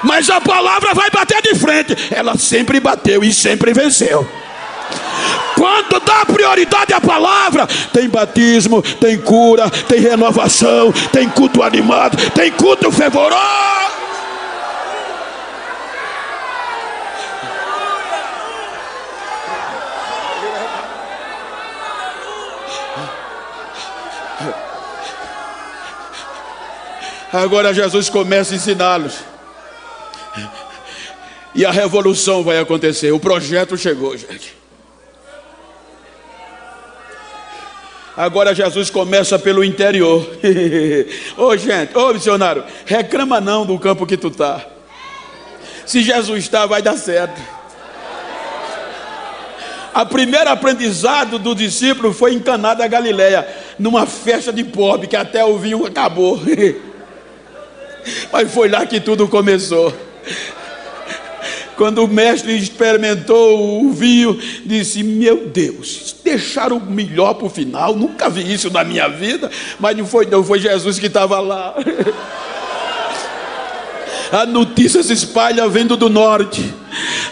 Mas a palavra vai bater de frente. Ela sempre bateu e sempre venceu. Quando dá prioridade à palavra, tem batismo, tem cura, tem renovação, tem culto animado, tem culto fervoroso. Agora Jesus começa a ensiná-los. E a revolução vai acontecer. O projeto chegou, gente. Agora Jesus começa pelo interior. Ô gente, ô missionário, reclama não do campo que tu tá. Se Jesus está, vai dar certo. A primeira aprendizado do discípulo foi em Caná da Galileia, numa festa de pobre, que até o vinho acabou. Mas foi lá que tudo começou. Quando o mestre experimentou o vinho, disse: meu Deus, deixaram o melhor para o final. Nunca vi isso na minha vida. Mas não foi Jesus que estava lá. A notícia se espalha vindo do norte.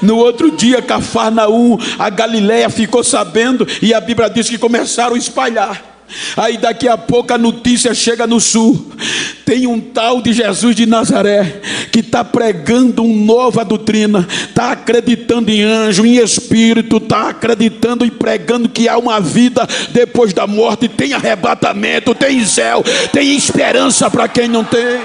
No outro dia, Cafarnaum, a Galileia ficou sabendo, e a Bíblia diz que começaram a espalhar. Aí daqui a pouco a notícia chega no sul. Tem um tal de Jesus de Nazaré que está pregando uma nova doutrina, está acreditando em anjo, em espírito, está acreditando e pregando que há uma vida depois da morte, tem arrebatamento, tem céu, tem esperança para quem não tem.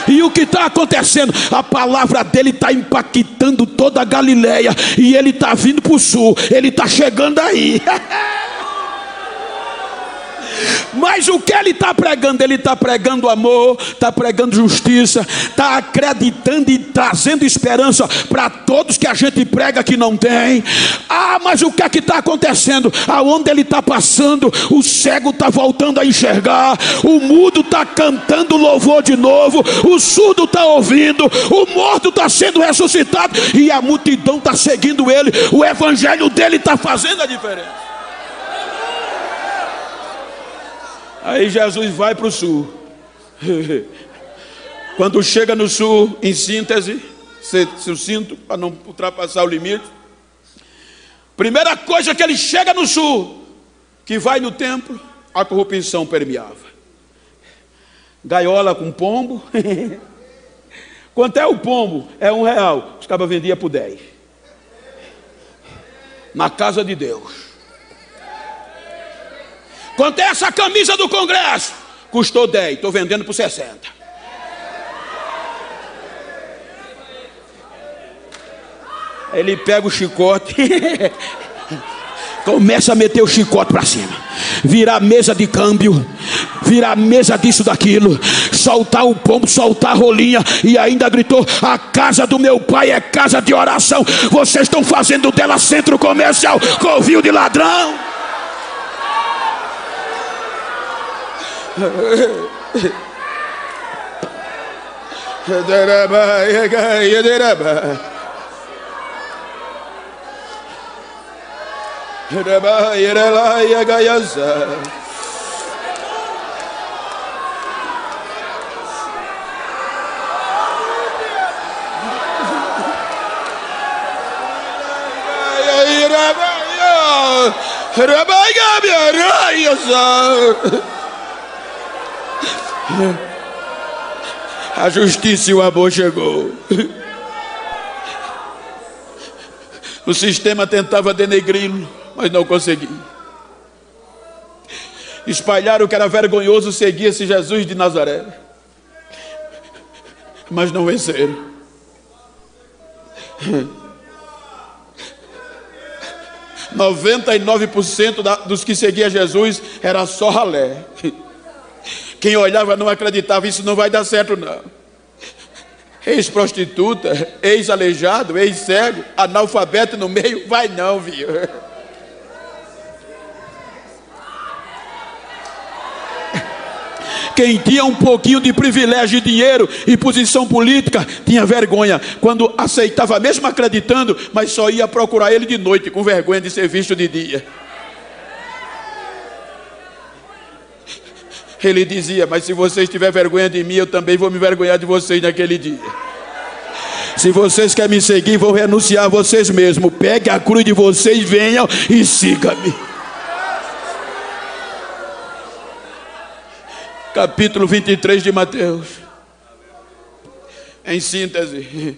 E o que está acontecendo? A palavra dele está impactando toda a Galileia, e ele está vindo para o sul, ele está chegando aí. Mas o que ele está pregando? Ele está pregando amor, está pregando justiça, está acreditando e trazendo esperança para todos que a gente prega que não tem. Mas o que é que está acontecendo? Aonde ele está passando, o cego está voltando a enxergar, o mudo está cantando louvor de novo, o surdo está ouvindo, o morto está sendo ressuscitado, e a multidão está seguindo ele. O evangelho dele está fazendo a diferença. Aí Jesus vai para o sul. Quando chega no sul, em síntese, sucinto, para não ultrapassar o limite, primeira coisa que ele chega no sul, que vai no templo, a corrupção permeava. Gaiola com pombo. Quanto é o pombo? É R$1. Os cabas vendiam por 10. Na casa de Deus. Quanto é essa camisa do Congresso? Custou 10, estou vendendo por 60. Ele pega o chicote, começa a meter o chicote para cima, virar mesa de câmbio, virar mesa disso, daquilo, soltar o pombo, soltar a rolinha, e ainda gritou: a casa do meu pai é casa de oração, vocês estão fazendo dela centro comercial, covil de ladrão. A justiça e o amor chegou. O sistema tentava denegri-lo, mas não conseguia. Espalharam que era vergonhoso seguir esse Jesus de Nazaré, mas não venceram. 99% dos que seguiam Jesus era só ralé. Quem olhava não acreditava: isso não vai dar certo não. Ex-prostituta, ex-aleijado, ex-cego, analfabeto no meio, vai não, viu? Quem tinha um pouquinho de privilégio, dinheiro e posição política, tinha vergonha quando aceitava, mesmo acreditando, mas só ia procurar ele de noite, com vergonha de ser visto de dia. Ele dizia: mas se vocês tiverem vergonha de mim, eu também vou me vergonhar de vocês naquele dia. Se vocês querem me seguir, vão renunciar a vocês mesmos. Pegue a cruz de vocês, venham e siga-me. Capítulo 23 de Mateus. Em síntese,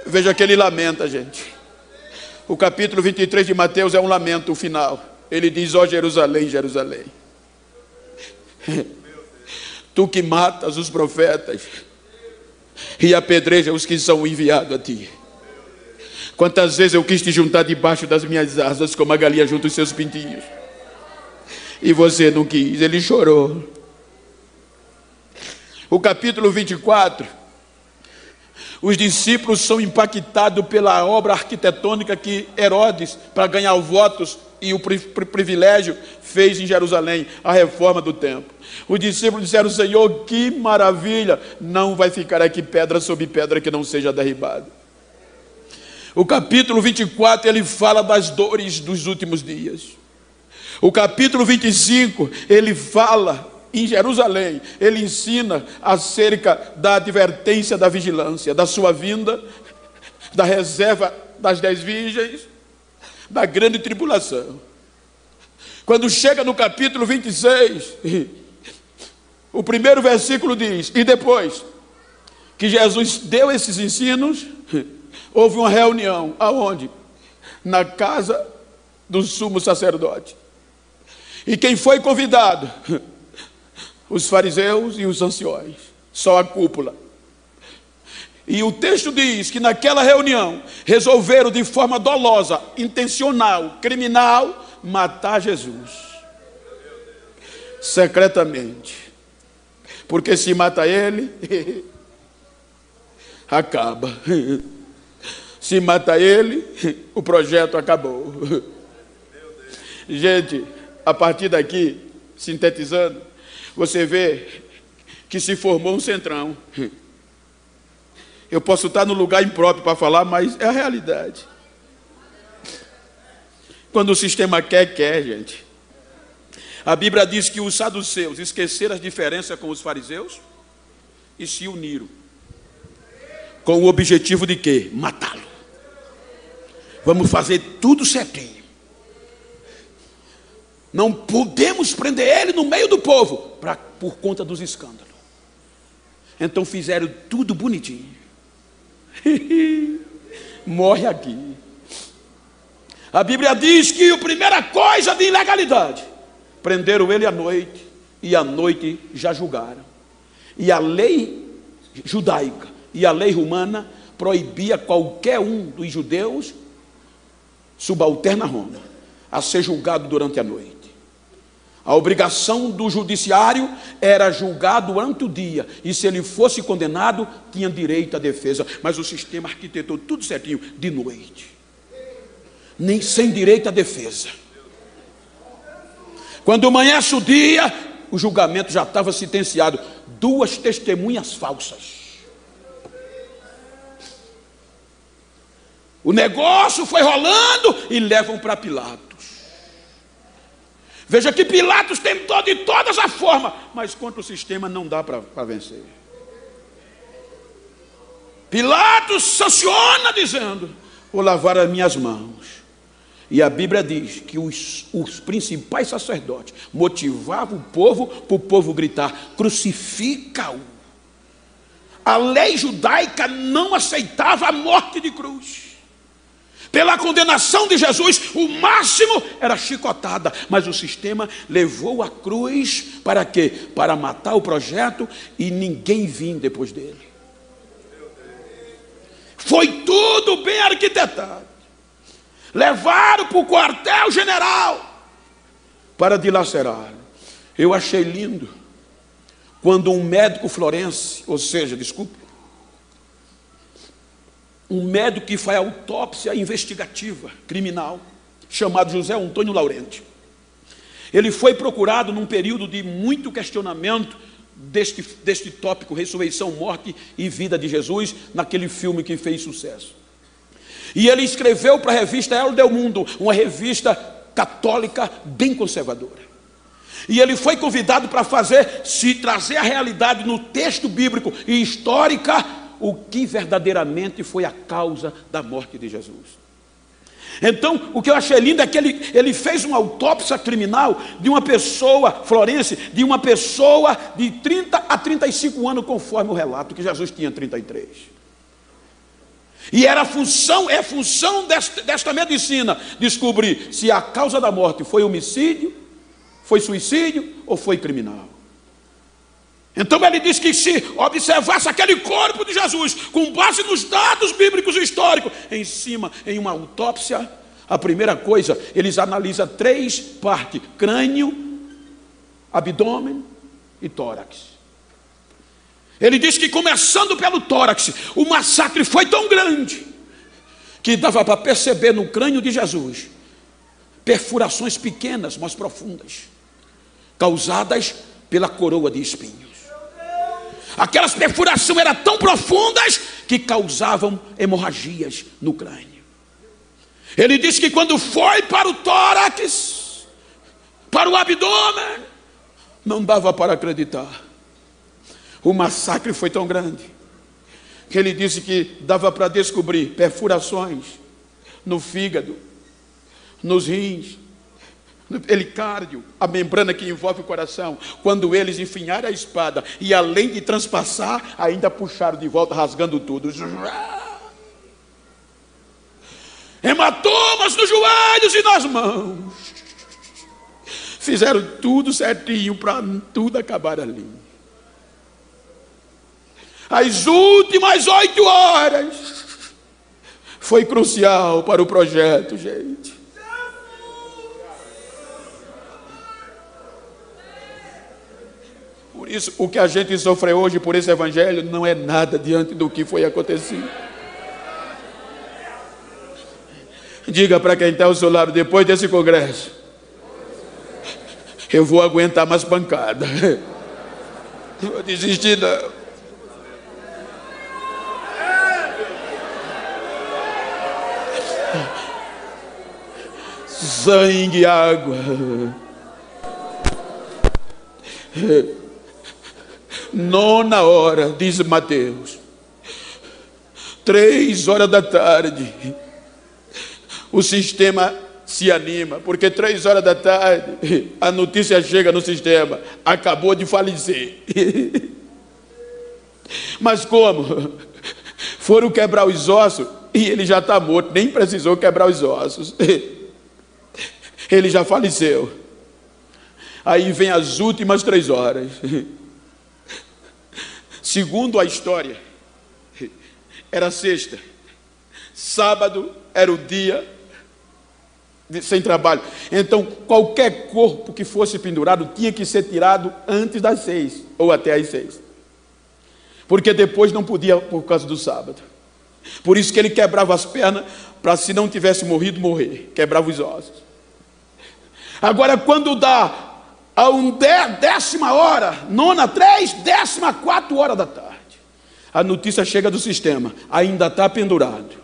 veja que ele lamenta, gente. O capítulo 23 de Mateus é um lamento final. Ele diz: ó Jerusalém, Jerusalém, tu que matas os profetas e apedreja os que são enviados a ti. Quantas vezes eu quis te juntar debaixo das minhas asas, como a galinha junta os seus pintinhos, e você não quis. Ele chorou. O capítulo 24, os discípulos são impactados pela obra arquitetônica que Herodes, para ganhar votos e o privilégio, fez em Jerusalém, a reforma do templo. Os discípulos disseram: Senhor, que maravilha, não vai ficar aqui pedra sobre pedra que não seja derribada. O capítulo 24, ele fala das dores dos últimos dias. O capítulo 25, ele fala em Jerusalém, ele ensina acerca da advertência da vigilância, da sua vinda, da reserva das 10 virgens, da grande tribulação. Quando chega no capítulo 26, o primeiro versículo diz: e depois que Jesus deu esses ensinos, houve uma reunião, aonde? Na casa do sumo sacerdote. E quem foi convidado? Os fariseus e os anciões, só a cúpula. E o texto diz que naquela reunião resolveram de forma dolosa, intencional, criminal, matar Jesus secretamente. Porque se mata ele, acaba. Se mata ele, o projeto acabou. Gente, a partir daqui, sintetizando, você vê que se formou um centrão. Eu posso estar no lugar impróprio para falar, mas é a realidade. Quando o sistema quer, gente. A Bíblia diz que os saduceus esqueceram as diferenças com os fariseus e se uniram. Com o objetivo de quê? Matá-lo. Vamos fazer tudo certinho. Não podemos prender ele no meio do povo, por conta dos escândalos. Então fizeram tudo bonitinho. Morre aqui. A Bíblia diz que a primeira coisa de ilegalidade, prenderam ele à noite, e à noite já julgaram. E a lei judaica e a lei romana proibia qualquer um dos judeus subalterno a Roma a ser julgado durante a noite. A obrigação do judiciário era julgar durante o dia, e se ele fosse condenado, tinha direito à defesa. Mas o sistema arquitetou tudo certinho, de noite, nem sem direito à defesa. Quando amanhece o dia, o julgamento já estava sentenciado. 2 testemunhas falsas. O negócio foi rolando e levam para Pilatos. Veja que Pilatos tentou de todas as formas, mas contra o sistema não dá para vencer. Pilatos sanciona dizendo: vou lavar as minhas mãos. E a Bíblia diz que os principais sacerdotes motivavam o povo para o povo gritar: crucifica-o. A lei judaica não aceitava a morte de cruz. Pela condenação de Jesus, o máximo era chicotada, mas o sistema levou a cruz para quê? Para matar o projeto e ninguém vir depois dele. Foi tudo bem arquitetado. Levaram para o quartel-general para dilacerar. Eu achei lindo quando um médico florense, um médico que faz autópsia investigativa criminal, chamado José Antônio Laurenti. Ele foi procurado num período de muito questionamento deste tópico, ressurreição, morte e vida de Jesus, naquele filme que fez sucesso. E ele escreveu para a revista El Del Mundo, uma revista católica bem conservadora. E ele foi convidado para trazer a realidade no texto bíblico e histórica, o que verdadeiramente foi a causa da morte de Jesus. Então, o que eu achei lindo é que ele fez uma autópsia criminal de uma pessoa, Florence, de uma pessoa de 30 a 35 anos, conforme o relato, que Jesus tinha 33. E é função desta medicina descobrir se a causa da morte foi homicídio, foi suicídio ou foi criminal. Então ele diz que se observasse aquele corpo de Jesus, com base nos dados bíblicos históricos, em uma autópsia, a primeira coisa, eles analisam 3 partes: crânio, abdômen e tórax. Ele diz que começando pelo tórax, o massacre foi tão grande, que dava para perceber no crânio de Jesus, perfurações pequenas, mas profundas, causadas pela coroa de espinhos. Aquelas perfurações eram tão profundas que causavam hemorragias no crânio. Ele disse que quando foi para o tórax, para o abdômen, não dava para acreditar. O massacre foi tão grande que ele disse que dava para descobrir perfurações no fígado, nos rins, no pericárdio, a membrana que envolve o coração. Quando eles enfinharam a espada e, além de transpassar, ainda puxaram de volta, rasgando tudo. Hematomas nos joelhos e nas mãos. Fizeram tudo certinho para tudo acabar ali. As últimas 8 horas foi crucial para o projeto, gente. Por isso, o que a gente sofre hoje por esse evangelho não é nada diante do que foi acontecido. Diga para quem está ao seu lado: depois desse congresso, eu vou aguentar mais pancada. Não vou desistir não. Sangue e água. 9 horas, diz Mateus, 3 horas da tarde, o sistema se anima, porque 3 horas da tarde a notícia chega no sistema: acabou de falecer. Mas como? Foram quebrar os ossos e ele já está morto, nem precisou quebrar os ossos, ele já faleceu. Aí vem as últimas 3 horas. Segundo a história, era sexta, sábado era o dia sem trabalho. Então qualquer corpo que fosse pendurado tinha que ser tirado antes das 6 ou até às 6, porque depois não podia por causa do sábado. Por isso que ele quebrava as pernas, para, se não tivesse morrido, morrer. Quebrava os ossos. Agora, quando dá a 10ª hora, 9, 3, 14 horas da tarde, a notícia chega do sistema: ainda está pendurado.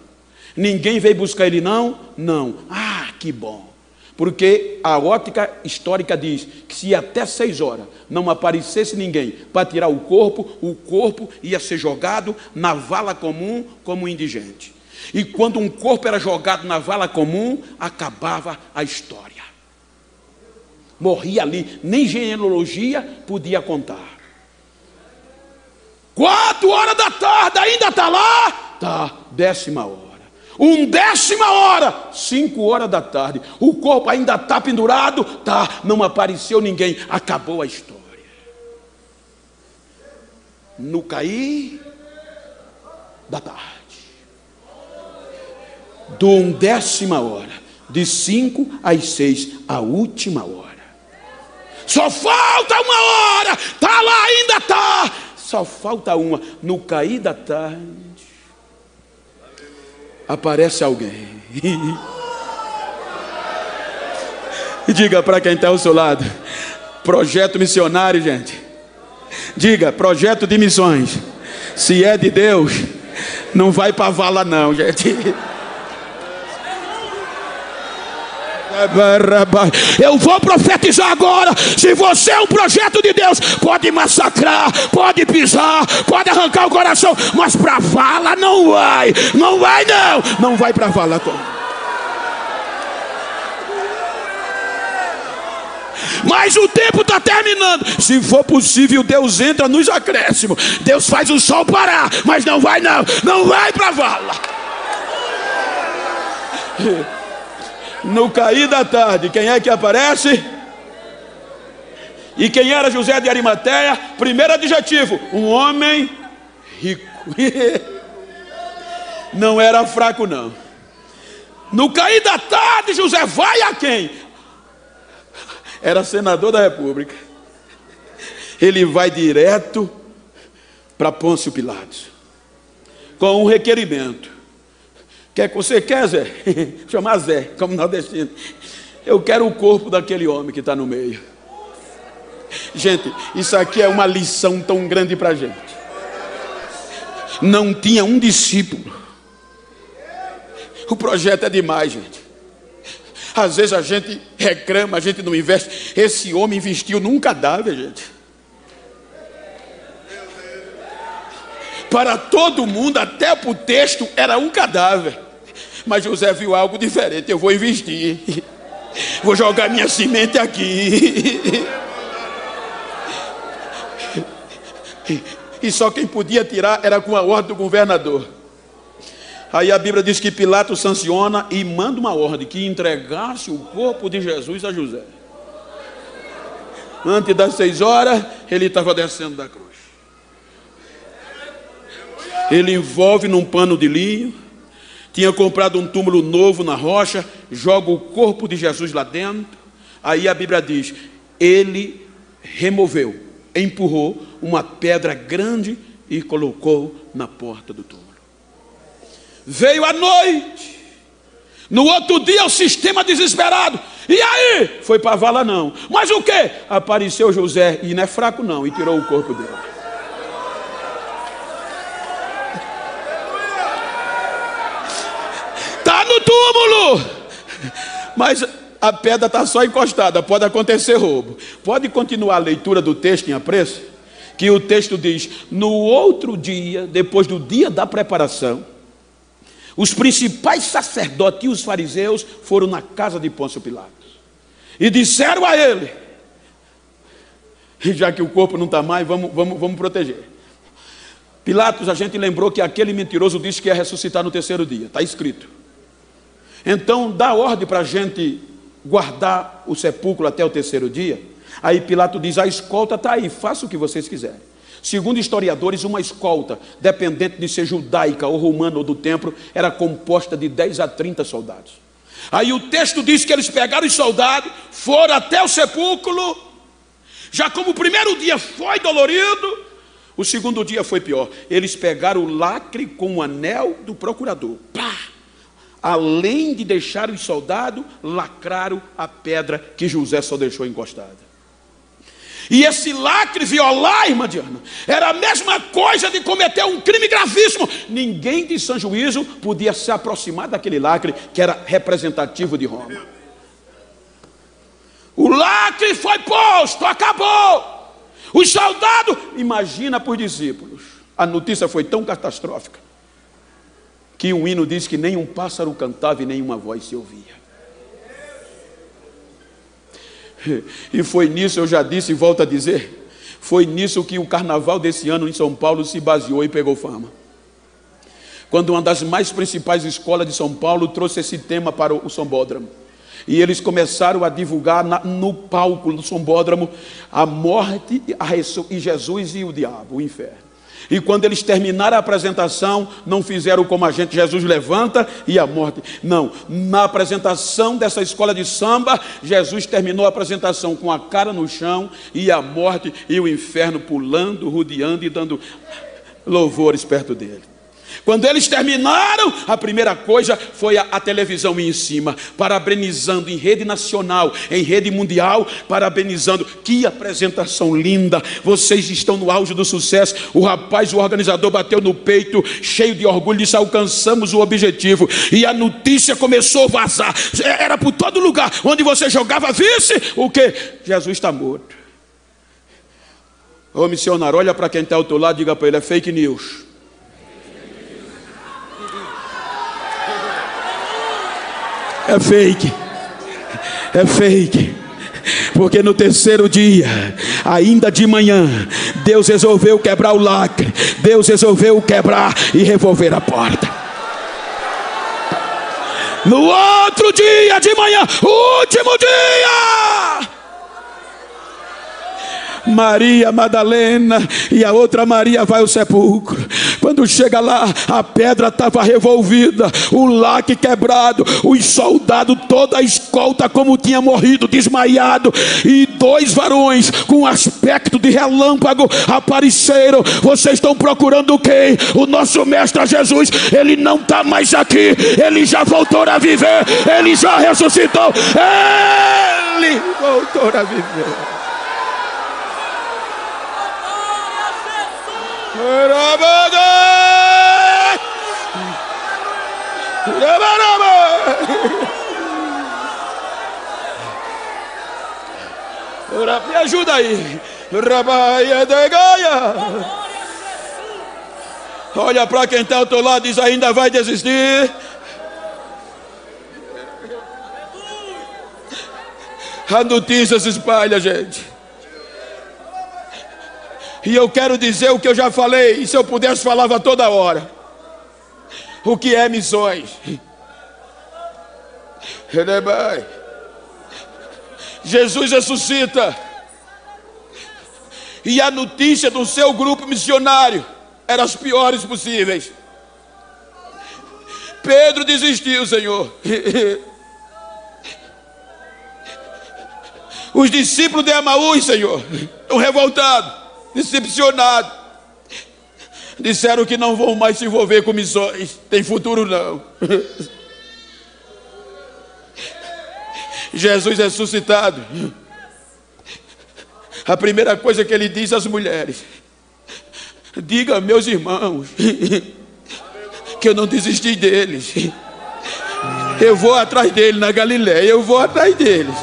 Ninguém veio buscar ele não? Não. Ah, que bom. Porque a ótica histórica diz que se até 6 horas não aparecesse ninguém para tirar o corpo ia ser jogado na vala comum como indigente. E quando um corpo era jogado na vala comum, acabava a história. Morria ali, nem genealogia podia contar. 4 horas da tarde, ainda está lá? Tá, 10ª hora. 10ª hora, 5 horas da tarde, o corpo ainda está pendurado? Tá, não apareceu ninguém, acabou a história. No cair da tarde, do 10ª hora, de 5 às 6, a última hora. Só falta 1 hora, está lá, ainda está. Só falta 1. No cair da tarde, aparece alguém. Diga para quem está ao seu lado: projeto missionário, gente. Diga: projeto de missões. Se é de Deus, não vai para a vala não, gente. Eu vou profetizar agora. Se você é um projeto de Deus, pode massacrar, pode pisar, pode arrancar o coração, mas para a vala não vai. Não vai não. Não vai para a vala. Mas o tempo está terminando. Se for possível, Deus entra nos acréscimos. Deus faz o sol parar, mas não vai não. Não vai para a vala. No cair da tarde, quem é que aparece? E quem era José de Arimateia? Primeiro adjetivo: um homem rico. Não era fraco não. No cair da tarde, José vai a quem? Era senador da República. Ele vai direto para Pôncio Pilatos com um requerimento. Que você quer, Zé? Chamar Zé, como nordestino. Eu quero o corpo daquele homem que está no meio. Gente, isso aqui é uma lição tão grande para a gente. Não tinha um discípulo. O projeto é demais, gente. Às vezes a gente reclama, a gente não investe. Esse homem investiu num cadáver, gente. Para todo mundo, até para o texto, era um cadáver. Mas José viu algo diferente. Eu vou investir. Vou jogar minha semente aqui. E só quem podia tirar era com a ordem do governador. Aí a Bíblia diz que Pilatos sanciona e manda uma ordem que entregasse o corpo de Jesus a José. Antes das 6 horas, ele estava descendo da cruz. Ele envolve num pano de linho. Tinha comprado um túmulo novo na rocha. Joga o corpo de Jesus lá dentro. Aí a Bíblia diz: ele removeu, empurrou uma pedra grande e colocou na porta do túmulo. Veio a noite. No outro dia o sistema desesperado. E aí? Foi para a vala não. Mas o que? Apareceu José, e não é fraco não, e tirou o corpo dele. Está no túmulo. Mas a pedra está só encostada, pode acontecer roubo. Pode continuar a leitura do texto em apreço? Que o texto diz: no outro dia, depois do dia da preparação, os principais sacerdotes e os fariseus foram na casa de Pôncio Pilatos e disseram a ele: já que o corpo não está mais, vamos proteger. Pilatos, a gente lembrou que aquele mentiroso disse que ia ressuscitar no 3º dia, está escrito. Então dá ordem para a gente guardar o sepulcro até o 3º dia. Aí Pilatos diz: a escolta está aí, faça o que vocês quiserem. Segundo historiadores, uma escolta, dependente de ser judaica ou romana ou do templo, era composta de 10 a 30 soldados. Aí o texto diz que eles pegaram os soldados, foram até o sepulcro. Já como o primeiro dia foi dolorido, o segundo dia foi pior. Eles pegaram o lacre com o anel do procurador. Pá! Além de deixar os soldados, lacraram a pedra que José só deixou encostada. E esse lacre violar, irmã Diana, era a mesma coisa de cometer um crime gravíssimo. Ninguém de sã juízo podia se aproximar daquele lacre que era representativo de Roma. O lacre foi posto, acabou. Os soldados, imagina para os discípulos. A notícia foi tão catastrófica que um hino diz que nem um pássaro cantava e nenhuma voz se ouvia. E foi nisso, eu já disse e volto a dizer, foi nisso que o carnaval desse ano em São Paulo se baseou e pegou fama. Quando uma das mais principais escolas de São Paulo trouxe esse tema para o Sambódromo. E eles começaram a divulgar no palco do Sambódromo a morte e Jesus e o diabo, o inferno. E quando eles terminaram a apresentação, não fizeram como a gente: Jesus levanta e a morte. Não, na apresentação dessa escola de samba, Jesus terminou a apresentação com a cara no chão e a morte e o inferno pulando, rodeando e dando louvores perto dele. Quando eles terminaram, a primeira coisa foi a televisão em cima, parabenizando em rede nacional, em rede mundial, parabenizando. Que apresentação linda, vocês estão no auge do sucesso. O rapaz, o organizador, bateu no peito, cheio de orgulho, disse: alcançamos o objetivo. E a notícia começou a vazar, era por todo lugar, onde você jogava, visse o que? Jesus está morto. Ô missionário, olha para quem está ao teu lado, diga para ele: é fake news. É fake, é fake, porque no terceiro dia, ainda de manhã, Deus resolveu quebrar o lacre, Deus resolveu quebrar e revolver a porta. No outro dia de manhã, último dia, Maria Madalena e a outra Maria vai ao sepulcro. Quando chega lá, a pedra estava revolvida, o lacre quebrado, os soldados, toda a escolta como tinha morrido, desmaiado, e 2 varões com aspecto de relâmpago apareceram. Vocês estão procurando quem? O nosso mestre Jesus. Ele não está mais aqui, ele já voltou a viver, ele já ressuscitou, ele voltou a viver. Me ajuda aí. Olha para quem está ao teu lado e diz: ainda vai desistir? A notícia se espalha, gente. E eu quero dizer o que eu já falei, e se eu pudesse falava toda hora. O que é missões? Jesus ressuscita, e a notícia do seu grupo missionário era as piores possíveis. Pedro desistiu, Senhor. Os discípulos de Emaús, Senhor, estão revoltados, decepcionados, disseram que não vão mais se envolver com missões, tem futuro não. Jesus ressuscitado, a primeira coisa que ele diz às mulheres: diga a meus irmãos que eu não desisti deles, eu vou atrás dele na Galileia, eu vou atrás deles.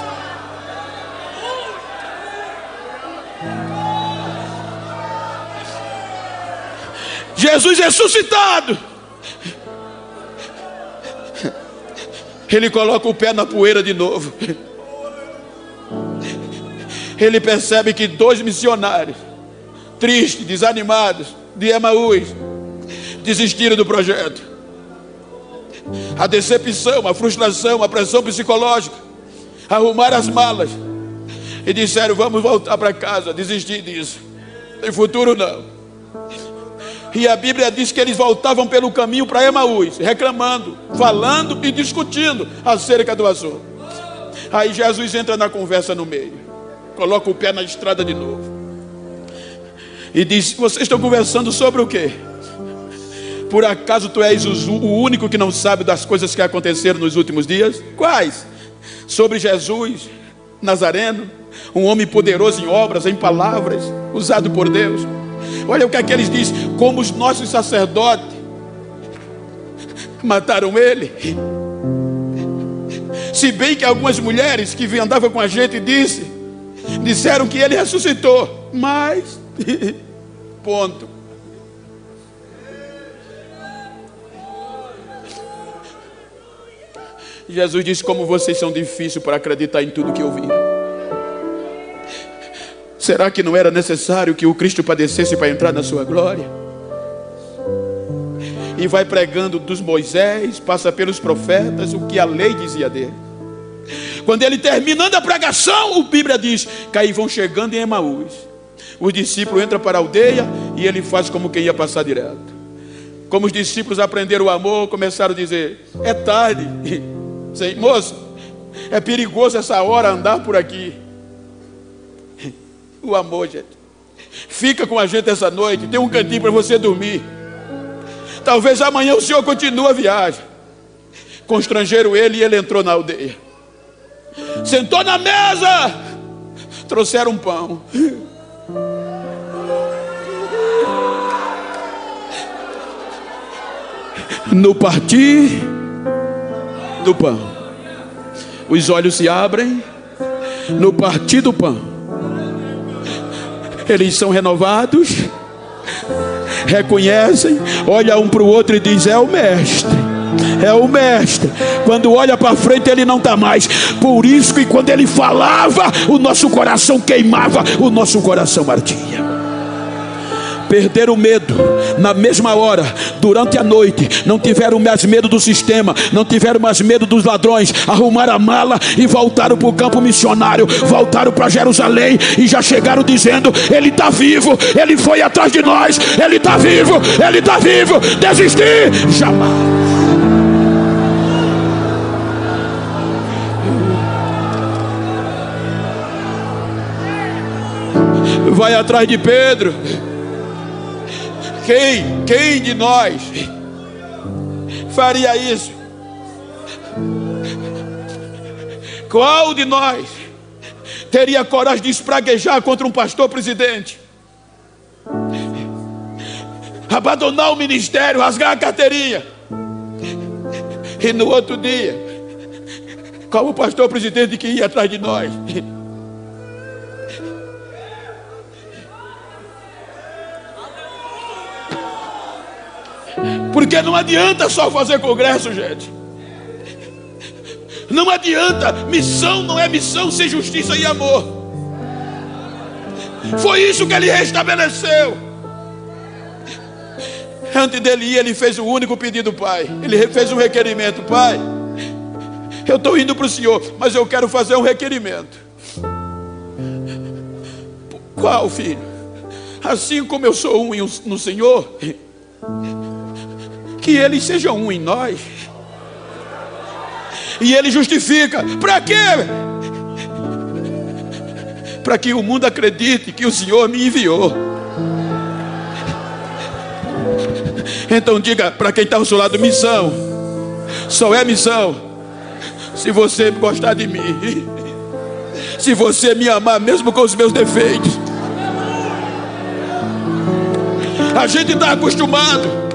Jesus ressuscitado, ele coloca o pé na poeira de novo. Ele percebe que 2 missionários, tristes, desanimados, de Emaús, desistiram do projeto. A decepção, a frustração, a pressão psicológica, arrumaram as malas e disseram: vamos voltar para casa, desistir disso, tem futuro não. E a Bíblia diz que eles voltavam pelo caminho para Emaús, reclamando, falando e discutindo acerca do assunto. Aí Jesus entra na conversa no meio, coloca o pé na estrada de novo e diz: vocês estão conversando sobre o quê? Por acaso tu és o único que não sabe das coisas que aconteceram nos últimos dias? Quais? Sobre Jesus Nazareno, um homem poderoso em obras, em palavras, usado por Deus. Olha o que é que eles dizem: como os nossos sacerdotes mataram ele. Se bem que algumas mulheres que andavam com a gente disseram que ele ressuscitou, mas ponto. Jesus disse: como vocês são difíceis para acreditar em tudo que ouviram. Será que não era necessário que o Cristo padecesse para entrar na sua glória? E vai pregando dos Moisés, passa pelos profetas, o que a lei dizia dele. Quando ele terminando a pregação, a Bíblia diz que aí vão chegando em Emaús. Os discípulos entram para a aldeia e ele faz como quem ia passar direto. Como os discípulos aprenderam o amor, começaram a dizer: é tarde, moço, é perigoso essa hora andar por aqui. O amor, gente. Fica com a gente essa noite, tem um cantinho para você dormir. Talvez amanhã o senhor continue a viagem. Constrangeram ele e ele entrou na aldeia. Sentou na mesa. Trouxeram um pão. No partir do pão, os olhos se abrem. No partir do pão, eles são renovados, reconhecem, olha um para o outro e diz: é o mestre, é o mestre. Quando olha para frente, ele não está mais. Por isso que quando ele falava, o nosso coração queimava, o nosso coração ardia. Perderam o medo na mesma hora, durante a noite. Não tiveram mais medo do sistema, não tiveram mais medo dos ladrões. Arrumaram a mala e voltaram para o campo missionário. Voltaram para Jerusalém e já chegaram dizendo: ele está vivo, ele foi atrás de nós, ele está vivo, ele está vivo. Desistir jamais. Vai atrás de Pedro. Quem de nós faria isso? Qual de nós teria coragem de espraguejar contra um pastor presidente? Abandonar o ministério, rasgar a carteirinha. E no outro dia, como o pastor presidente que ia atrás de nós. Porque não adianta só fazer congresso, gente. Não adianta. Missão não é missão sem justiça e amor. Foi isso que ele restabeleceu. Antes dele ir, ele fez o único pedido, Pai. Ele fez um requerimento: Pai, eu estou indo para o Senhor, mas eu quero fazer um requerimento. Qual, filho? Assim como eu sou um no Senhor, que eles sejam um em nós. E ele justifica: para quê? Para que o mundo acredite que o Senhor me enviou. Então diga para quem está ao seu lado: missão só é missão se você gostar de mim, se você me amar mesmo com os meus defeitos. A gente está acostumado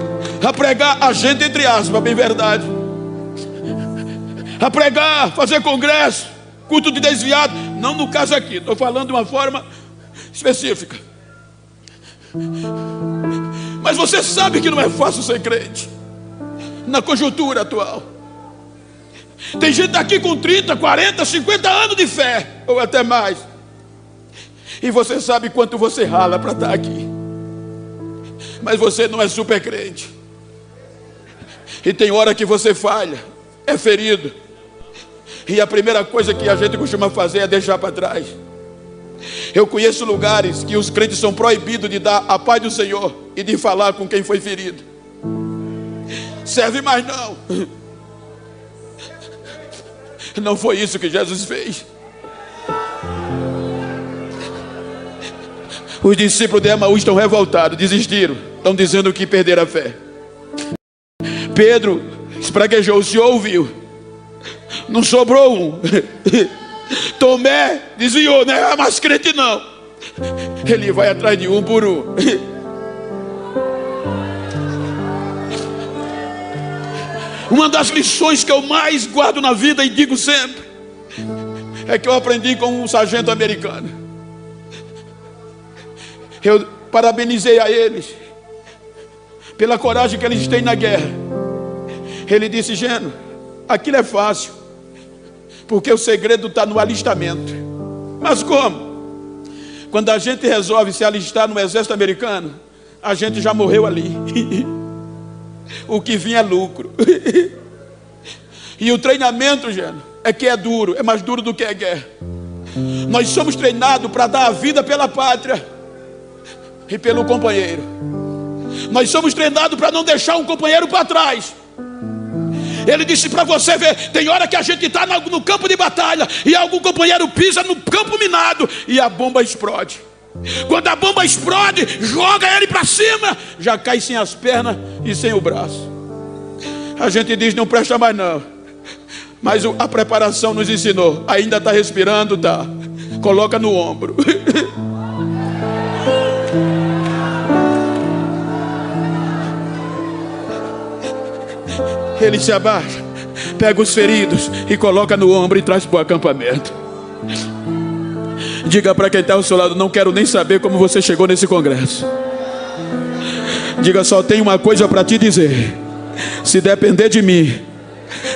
a pregar, a gente entre aspas, bem verdade, a pregar, fazer congresso, culto de desviado. Não no caso aqui, estou falando de uma forma específica. Mas você sabe que não é fácil ser crente na conjuntura atual. Tem gente aqui com 30, 40, 50 anos de fé, ou até mais, e você sabe quanto você rala para estar aqui. Mas você não é super crente. E tem hora que você falha, é ferido, e a primeira coisa que a gente costuma fazer é deixar para trás. Eu conheço lugares que os crentes são proibidos de dar a paz do Senhor e de falar com quem foi ferido. Serve mais não. Não foi isso que Jesus fez. Os discípulos de Emaús estão revoltados, desistiram, estão dizendo que perderam a fé. Pedro espraguejou, o Senhor ouviu. Não sobrou um. Tomé desviou, não é mais crente não. Ele vai atrás de um por um. Uma das lições que eu mais guardo na vida e digo sempre é que eu aprendi com um sargento americano. Eu parabenizei a eles pela coragem que eles têm na guerra. Ele disse: Geno, aquilo é fácil, porque o segredo está no alistamento. Mas como? Quando a gente resolve se alistar no exército americano, a gente já morreu ali. O que vinha é lucro. E o treinamento, Geno, é que é duro, é mais duro do que a guerra. Nós somos treinados para dar a vida pela pátria e pelo companheiro. Nós somos treinados para não deixar um companheiro para trás. Ele disse para você ver, tem hora que a gente está no campo de batalha e algum companheiro pisa no campo minado e a bomba explode. Quando a bomba explode, joga ele para cima, já cai sem as pernas e sem o braço. A gente diz, não presta mais não. Mas a preparação nos ensinou. Ainda está respirando, tá? Coloca no ombro. Ele se abaixa, pega os feridos e coloca no ombro e traz para o acampamento. Diga para quem está ao seu lado, não quero nem saber como você chegou nesse congresso. Diga, só tenho uma coisa para te dizer: se depender de mim,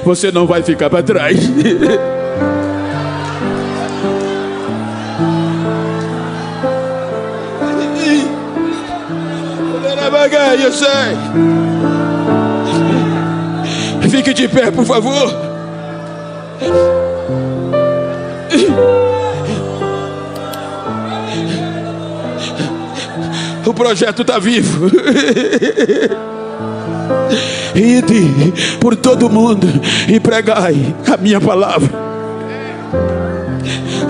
você não vai ficar para trás. Eu sei. Fique de pé, por favor. O projeto está vivo. Ide por todo mundo e pregai a minha palavra,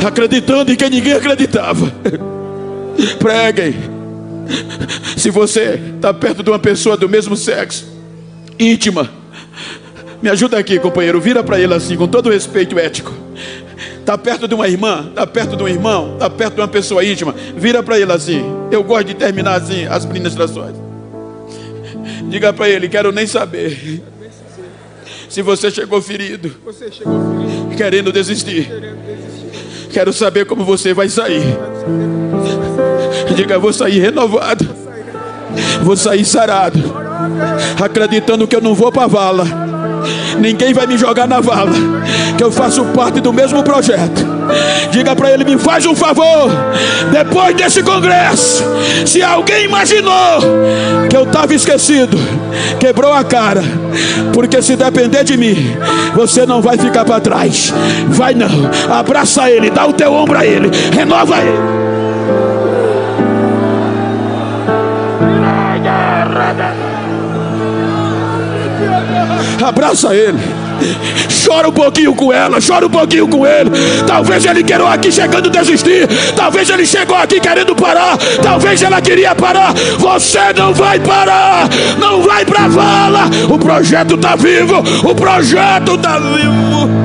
acreditando em que ninguém acreditava. Preguem. Se você está perto de uma pessoa do mesmo sexo, íntima, me ajuda aqui, companheiro, vira para ele assim, com todo respeito ético. Está perto de uma irmã, está perto de um irmão, está perto de uma pessoa íntima, vira para ele assim. Eu gosto de terminar assim as ministrações. Diga para ele, quero nem saber se você chegou ferido, querendo desistir. Quero saber como você vai sair. Diga, vou sair renovado, vou sair sarado, acreditando que eu não vou para a vala. Ninguém vai me jogar na vala, que eu faço parte do mesmo projeto. Diga para ele, me faz um favor. Depois desse congresso, se alguém imaginou que eu estava esquecido, quebrou a cara. Porque se depender de mim, você não vai ficar para trás. Vai não, abraça ele, dá o teu ombro a ele, renova ele. Abraça ele, chora um pouquinho com ela, chora um pouquinho com ele. Talvez ele queira aqui chegando a desistir, talvez ele chegou aqui querendo parar, talvez ela queria parar. Você não vai parar, não vai pra vala. O projeto tá vivo, o projeto tá vivo.